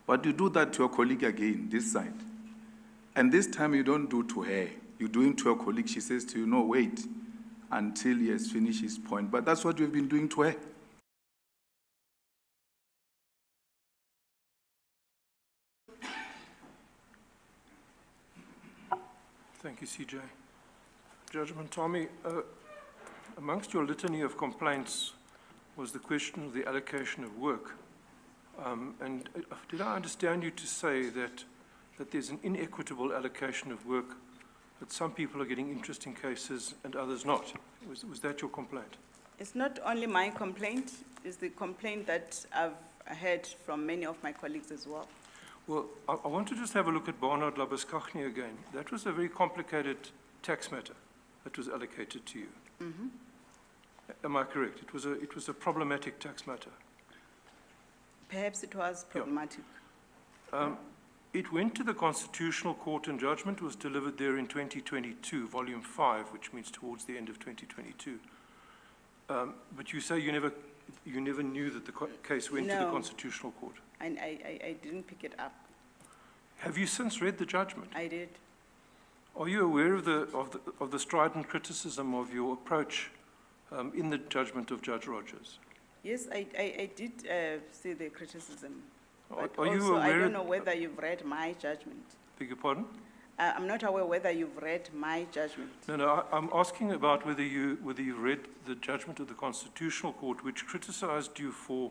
But you do that to your colleague again, this side. And this time you don't do to her. You're doing to your colleague. She says to you, no, wait until he has finished his point. But that's what we've been doing to her. Thank you, CJ. Judge Montami, amongst your litany of complaints was the question of the allocation of work. And did I understand you to say that there's an inequitable allocation of work, that some people are getting interesting cases and others not? Was that your complaint? It's not only my complaint, it's the complaint that I've heard from many of my colleagues as well. Well, I want to just have a look at Barnard Labuskachny again. That was a very complicated tax matter that was allocated to you. Mm-hmm. Am I correct? It was a problematic tax matter. Perhaps it was problematic. It went to the Constitutional Court and judgment was delivered there in 2022, Volume 5, which means towards the end of 2022. But you say you never knew that the case went to the Constitutional Court. I didn't pick it up. Have you since read the judgment? I did. Are you aware of the strident criticism of your approach in the judgment of Judge Rogers? Yes, I did see the criticism. But are you also, aware? I don't know whether you've read my judgment. Beg your pardon? I'm not aware whether you've read my judgment. No, I'm asking about whether you read the judgment of the Constitutional Court, which criticized you for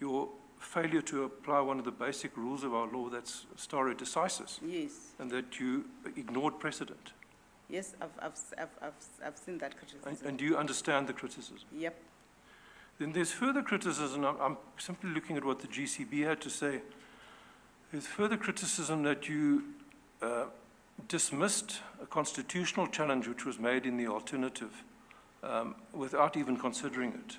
your failure to apply one of the basic rules of our law, that's stare decisis. Yes. And that you ignored precedent. Yes, I've seen that criticism. And do you understand the criticism? Yep. Then there's further criticism. I'm simply looking at what the GCB had to say. There's further criticism that you dismissed a constitutional challenge which was made in the alternative without even considering it.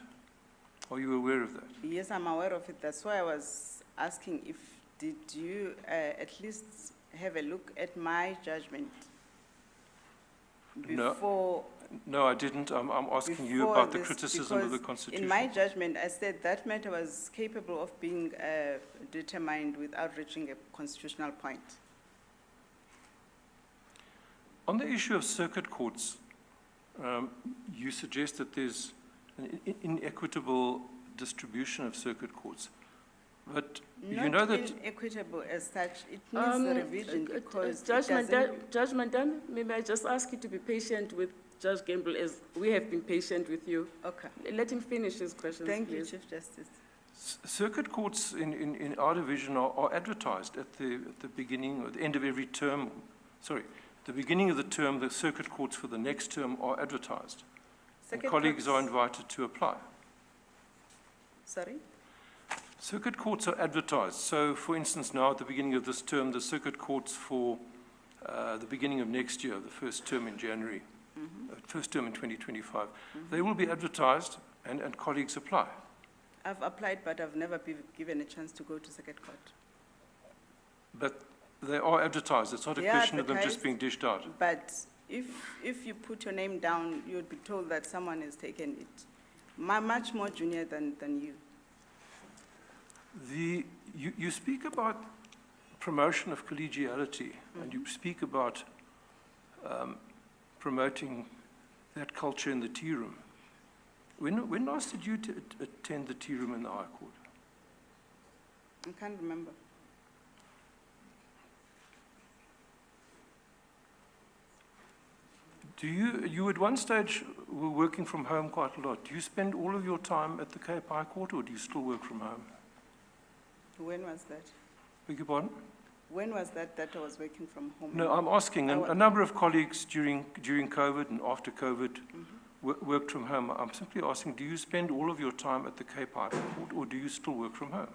Are you aware of that? Yes, I'm aware of it. That's why I was asking did you at least have a look at my judgment before? No, I didn't. I'm asking you about the criticism of the Constitution. In my judgment, I said that matter was capable of being determined without reaching a constitutional point. On the issue of circuit courts, you suggest that there's an inequitable distribution of circuit courts. But not you know that inequitable as such, it needs a revision because Judgment done. Maybe I just ask you to be patient with Judge Gamble as we have been patient with you. Okay. Let him finish his questions, Thank you, please. Chief Justice. Circuit courts in our division are advertised at the beginning or the end of every term. Sorry, the beginning of the term, the circuit courts for the next term are advertised. And colleagues are invited to apply. Sorry? Circuit courts are advertised. So, for instance, now at the beginning of this term, the circuit courts for the beginning of next year, the first term in January, first term in 2025, they will be advertised and colleagues apply. I've applied, but I've never been given a chance to go to circuit court. But they are advertised. It's not a question of them just being dished out. But if you put your name down, you would be told that someone has taken it. Much more junior than you. You speak about promotion of collegiality, and you speak about promoting that culture in the tea room. When last did you attend the tea room in the High Court? I can't remember. You at one stage were working from home quite a lot. Do you spend all of your time at the Cape High Court, or do you still work from home? When was that? Beg your pardon? When was that I was working from home? No, I'm asking. A number of colleagues during COVID and after COVID worked from home. I'm simply asking, do you spend all of your time at the Cape High Court, or do you still work from home?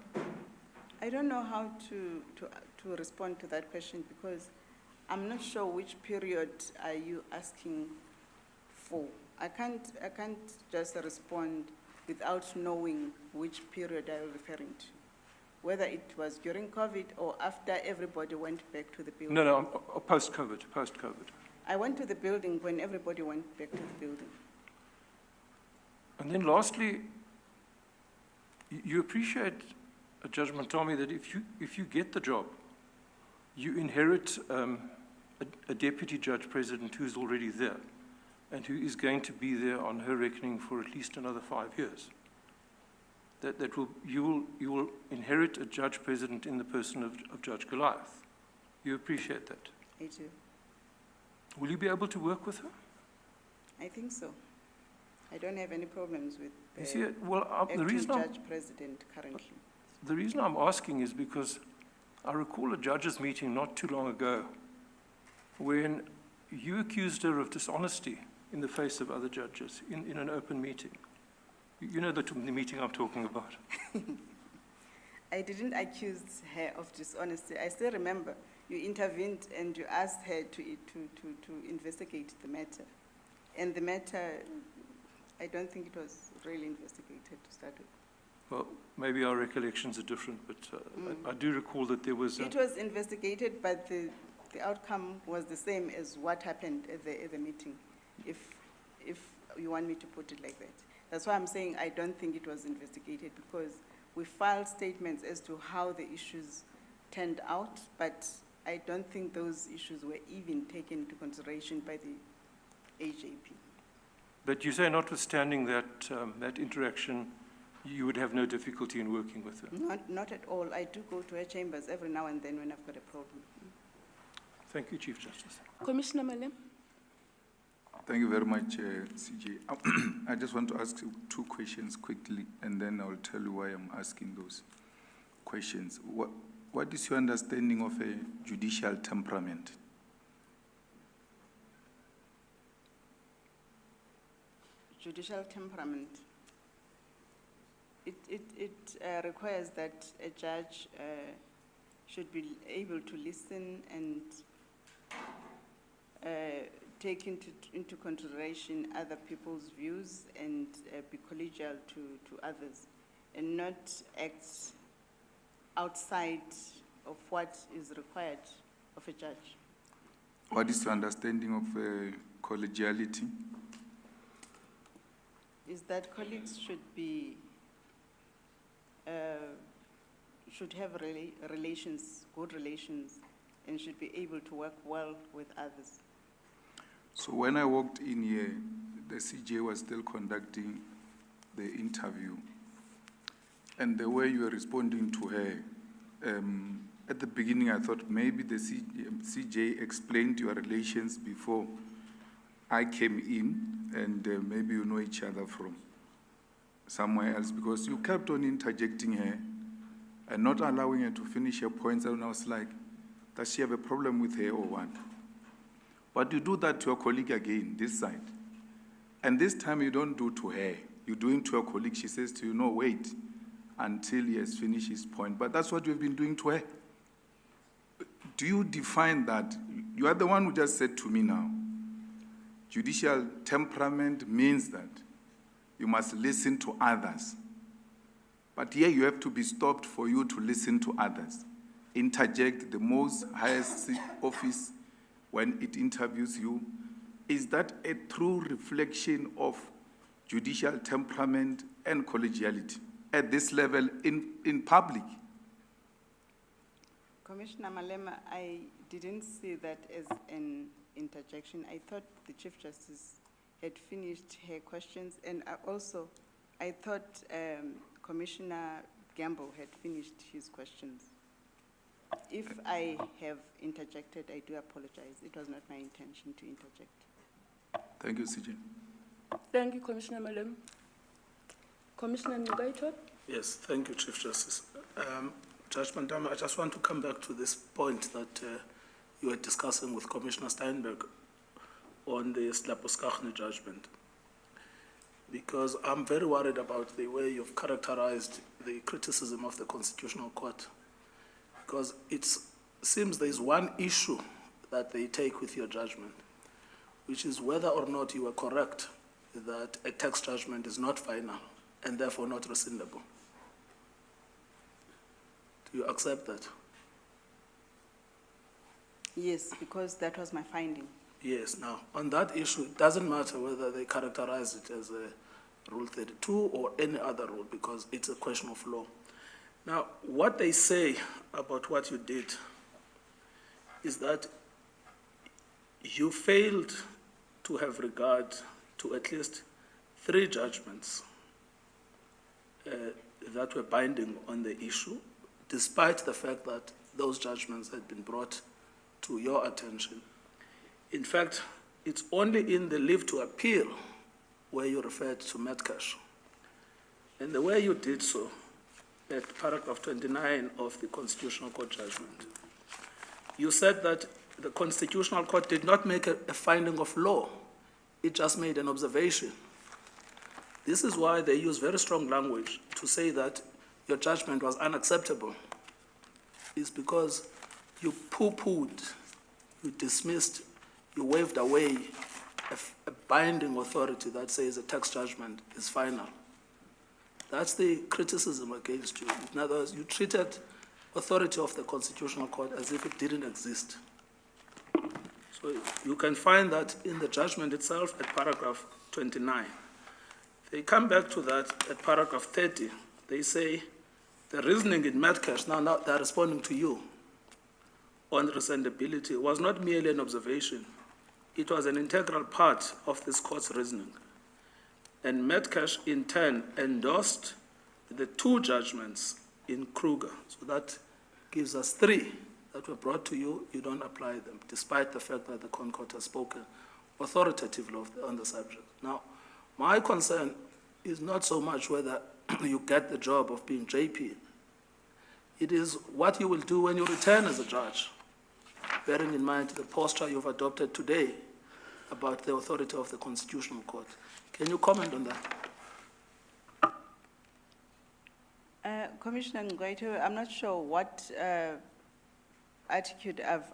I don't know how to respond to that question because I'm not sure which period are you asking for. I can't just respond without knowing which period I'm referring to. Whether it was during COVID or after everybody went back to the building. No, post-COVID. I went to the building when everybody went back to the building. And then lastly, you appreciate Judge Mantami, that if you get the job, you inherit a deputy judge president who's already there and who is going to be there on her reckoning for at least another 5 years. You will inherit a judge president in the person of Judge Goliath. You appreciate that? I do. Will you be able to work with her? I think so. I don't have any problems with You see, the well, the acting reason judge president currently. The reason I'm asking is because I recall a judges' meeting not too long ago when you accused her of dishonesty in the face of other judges in an open meeting. You know the meeting I'm talking about. I didn't accuse her of dishonesty. I still remember you intervened and you asked her to investigate the matter. And the matter, I don't think it was really investigated to start with. Well, maybe our recollections are different, but I do recall that there was... It was investigated, but the outcome was the same as what happened at the meeting, if you want me to put it like that. That's why I'm saying I don't think it was investigated, because we filed statements as to how the issues turned out, but I don't think those issues were even taken into consideration by the AJP. But you say notwithstanding that, that interaction, you would have no difficulty in working with her? Not at all. I do go to her chambers every now and then when I've got a problem. Thank you, Chief Justice. Commissioner Malema. Thank you very much, CJ. I just want to ask you 2 questions quickly, and then I'll tell you why I'm asking those questions. What is your understanding of a judicial temperament? Judicial temperament. It requires that a judge should be able to listen and take into consideration other people's views and be collegial to others, and not act outside of what is required of a judge. What is your understanding of collegiality? Is that colleagues should be should have relations, good relations, and should be able to work well with others. So when I walked in here, the CJ was still conducting the interview, and the way you were responding to her, at the beginning I thought maybe the CJ explained your relations before I came in, and maybe you know each other from somewhere else, because you kept on interjecting her and not allowing her to finish her points, and I was like, does she have a problem with her or what? But you do that to your colleague again, this side. And this time you don't do to her. You're doing to your colleague. She says to you, no, wait until he has finished his point. But that's what you've been doing to her. Do you define that? You are the one who just said to me now, judicial temperament means that you must listen to others. But here you have to be stopped for you to listen to others. Interject the most highest office when it interviews you. Is that a true reflection of judicial temperament and collegiality at this level in public? Commissioner Malema, I didn't see that as an interjection. I thought the Chief Justice had finished her questions, and I thought Commissioner Gamble had finished his questions. If I have interjected, I do apologize. It was not my intention to interject. Thank you, CJ. Thank you, Commissioner Malema. Commissioner Ngcukaitobi. Yes, thank you, Chief Justice. Judge Mandama, I just want to come back to this point that you were discussing with Commissioner Steinberg on the Slaposkachne judgment, because I'm very worried about the way you've characterized the criticism of the Constitutional Court, because it seems there's one issue that they take with your judgment, which is whether or not you were correct that a tax judgment is not final and therefore not rescindable. Do you accept that? Yes, because that was my finding. Yes. Now, on that issue, it doesn't matter whether they characterize it as a Rule 32 or any other rule, because it's a question of law. Now, what they say about what you did is that you failed to have regard to at least 3 judgments that were binding on the issue, despite the fact that those judgments had been brought to your attention. In fact, it's only in the leave to appeal where you referred to Metcash. And the way you did so, at paragraph 29 of the Constitutional Court judgment, you said that the Constitutional Court did not make a finding of law. It just made an observation. This is why they use very strong language to say that your judgment was unacceptable. It's because you poo-pooed, you dismissed, you waved away a binding authority that says a tax judgment is final. That's the criticism against you. In other words, you treated authority of the Constitutional Court as if it didn't exist. So you can find that in the judgment itself at paragraph 29. They come back to that at paragraph 30. They say the reasoning in Metcash, now they're responding to you, on rescindability was not merely an observation. It was an integral part of this court's reasoning. And Metcash, in turn, endorsed the 2 judgments in Kruger. So that gives us 3 that were brought to you. You don't apply them, despite the fact that the Concord has spoken authoritatively on the subject. Now, my concern is not so much whether you get the job of being JP. It is what you will do when you return as a judge, bearing in mind the posture you've adopted today about the authority of the Constitutional Court. Can you comment on that? Commissioner Ngcukaitobi, I'm not sure what attitude I've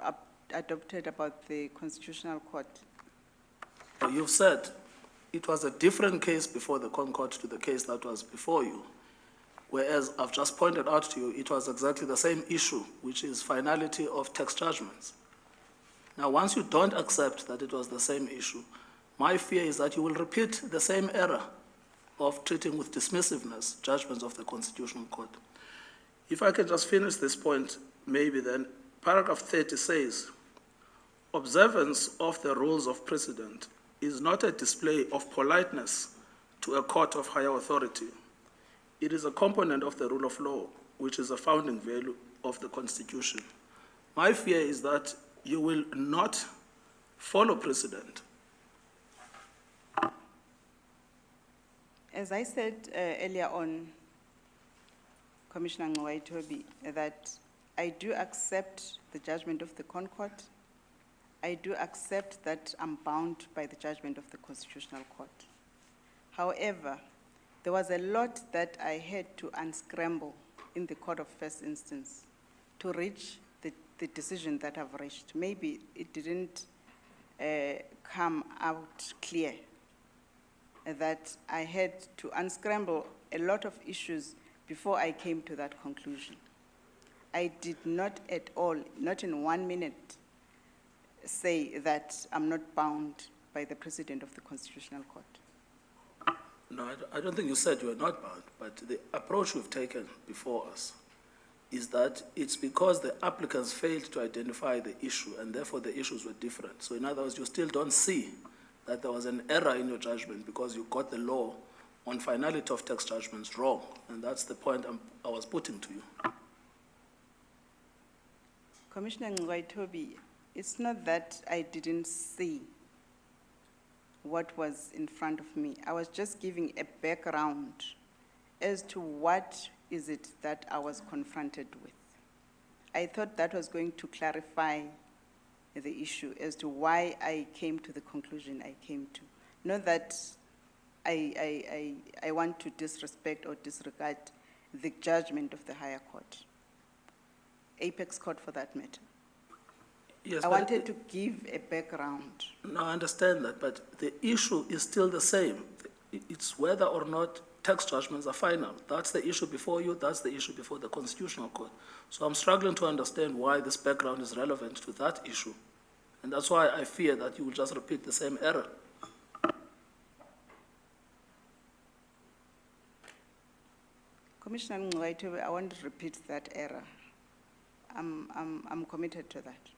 adopted about the Constitutional Court. You've said it was a different case before the Concord to the case that was before you, whereas I've just pointed out to you it was exactly the same issue, which is finality of tax judgments. Now, once you don't accept that it was the same issue, my fear is that you will repeat the same error of treating with dismissiveness judgments of the Constitutional Court. If I can just finish this point, maybe then, paragraph 30 says, observance of the rules of precedent is not a display of politeness to a court of higher authority. It is a component of the rule of law, which is a founding value of the Constitution. My fear is that you will not follow precedent. As I said earlier on, Commissioner Ngcukaitobi, that I do accept the judgment of the Concord. I do accept that I'm bound by the judgment of the Constitutional Court. However, there was a lot that I had to unscramble in the court of first instance to reach the decision that I've reached. Maybe it didn't come out clear that I had to unscramble a lot of issues before I came to that conclusion. I did not at all, not in 1 minute, say that I'm not bound by the President of the Constitutional Court. No, I don't think you said you were not bound, but the approach we've taken before us is that it's because the applicants failed to identify the issue and therefore the issues were different. So in other words, you still don't see that there was an error in your judgment because you got the law on finality of tax judgments wrong. And that's the point I was putting to you. Commissioner Ngcukaitobi, it's not that I didn't see what was in front of me. I was just giving a background as to what is it that I was confronted with. I thought that was going to clarify the issue as to why I came to the conclusion I came to. Not that I want to disrespect or disregard the judgment of the higher court, Apex Court for that matter. Yes, I wanted to give a background. No, I understand that, but the issue is still the same. It's whether or not tax judgments are final. That's the issue before you, that's the issue before the Constitutional Court. So I'm struggling to understand why this background is relevant to that issue. And that's why I fear that you will just repeat the same error. Commissioner Ngcukaitobi, I won't repeat that error. I'm committed to that.